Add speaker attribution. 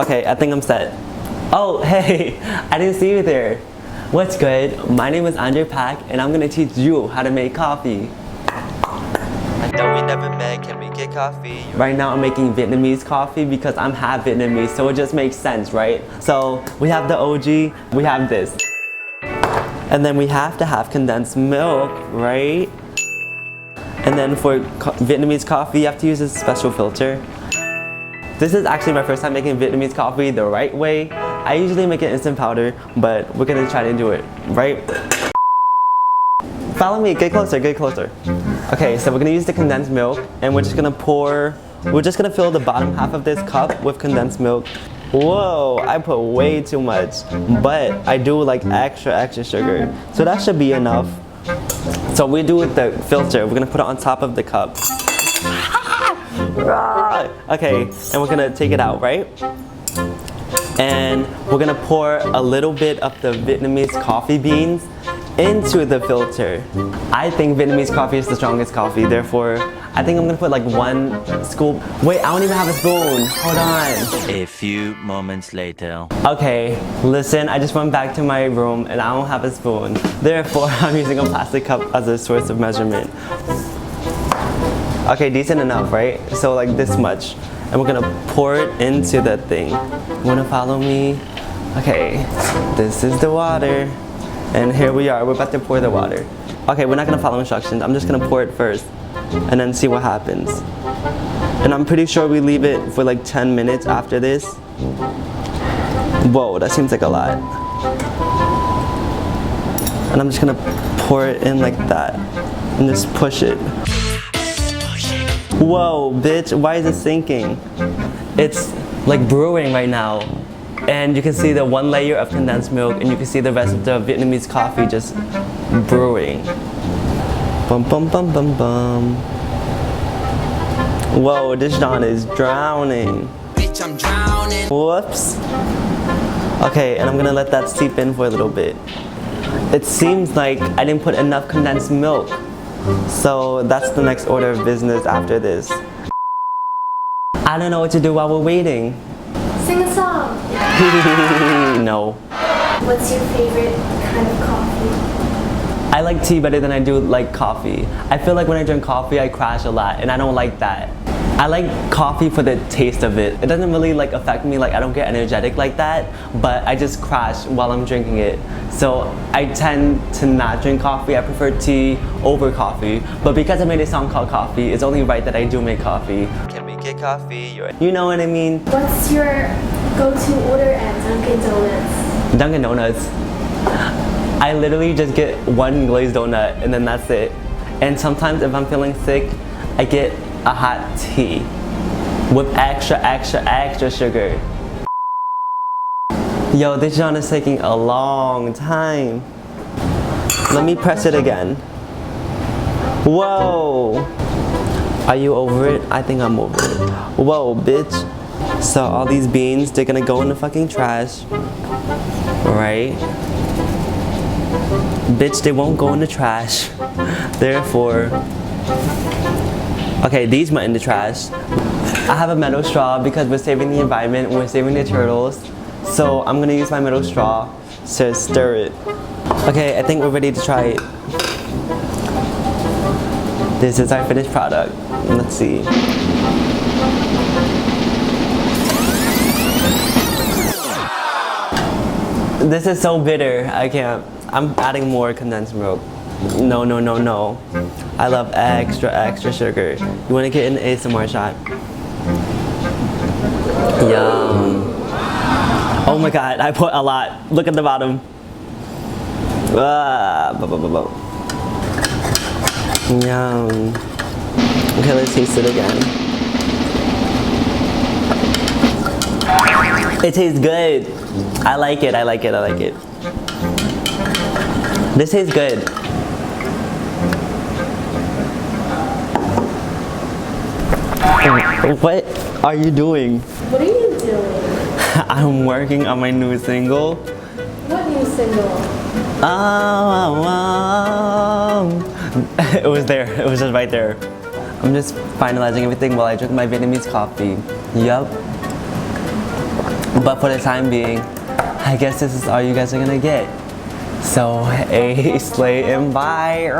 Speaker 1: Okay, I think I'm set. Oh, hey, I didn't see you there. What's good? My name is Andre Pak, and I'm gonna teach you how to make coffee.
Speaker 2: I know we never met, can we get coffee?
Speaker 1: Right now I'm making Vietnamese coffee because I'm half Vietnamese, so it just makes sense, right? So we have the OG, we have this. And then we have to have condensed milk, right? And then for Vietnamese coffee, you have to use a special filter. This is actually my first time making Vietnamese coffee the right way. I usually make it instant powder, but we're gonna try to do it, right? Follow me, get closer, get closer. Okay, so we're gonna use the condensed milk, and we're just gonna fill the bottom half of this cup with condensed milk. Whoa, I put way too much, but I do like extra sugar, so that should be enough. So we do with the filter, we're gonna put it on top of the cup. Okay, and we're gonna take it out, right? And we're gonna pour a little bit of the Vietnamese coffee beans into the filter. I think Vietnamese coffee is the strongest coffee, therefore I think I'm gonna put like 1 scoop. Wait, I don't even have a spoon. Hold on.
Speaker 2: A few moments later.
Speaker 1: Okay, listen, I just went back to my room and I don't have a spoon. Therefore, I'm using a plastic cup as a source of measurement. Okay, decent enough, right? So like this much. And we're gonna pour it into the thing. You wanna follow me? Okay, this is the water. And here we are, we're about to pour the water. Okay, we're not gonna follow instructions. I'm just gonna pour it first and then see what happens. And I'm pretty sure we leave it for like 10 minutes after this. Whoa, that seems like a lot. And I'm just gonna pour it in like that and just push it. Whoa, bitch, why is it sinking? It's like brewing right now. And you can see the 1 layer of condensed milk and you can see the rest of the Vietnamese coffee just brewing. Bum bum bum bum bum. Whoa, this John is drowning.
Speaker 2: Bitch, I'm drowning.
Speaker 1: Whoops. Okay, and I'm gonna let that seep in for a little bit. It seems like I didn't put enough condensed milk. So that's the next order of business after this. I don't know what to do while we're waiting.
Speaker 3: Sing a song.
Speaker 1: No.
Speaker 3: What's your favorite kind of coffee?
Speaker 1: I like tea better than I do like coffee. I feel like when I drink coffee, I crash a lot, and I don't like that. I like coffee for the taste of it. It doesn't really like affect me, like I don't get energetic like that, but I just crash while I'm drinking it. So I tend to not drink coffee. I prefer tea over coffee. But because I made a song called Coffee, it's only right that I do make coffee.
Speaker 2: Can we get coffee?
Speaker 1: You know what I mean?
Speaker 3: What's your go-to order at Dunkin' Donuts?
Speaker 1: Dunkin' Donuts. I literally just get 1 glazed donut and then that's it. And sometimes if I'm feeling sick, I get a hot tea with extra sugar. Yo, this John is taking a long time. Let me press it again. Whoa. Are you over it? I think I'm over it. Whoa, bitch. So all these beans, they're gonna go in the fucking trash. Right? Bitch, they won't go in the trash. Therefore, okay, these went in the trash. I have a metal straw because we're saving the environment, we're saving the turtles. So I'm gonna use my metal straw to stir it. Okay, I think we're ready to try it. This is our finished product. Let's see. This is so bitter, I can't. I'm adding more condensed milk. No. I love extra sugar. You wanna get an ASMR shot? Yum. Oh my god, I put a lot. Look at the bottom. Yum. Okay, let's taste it again. It tastes good. I like it. This tastes good. What are you doing?
Speaker 3: What are you doing?
Speaker 1: I'm working on my new single.
Speaker 3: What new single?
Speaker 1: It was there. It was just right there. I'm just finalizing everything while I drink my Vietnamese coffee. Yup. But for the time being, I guess this is all you guys are gonna get. So, a slay and bye.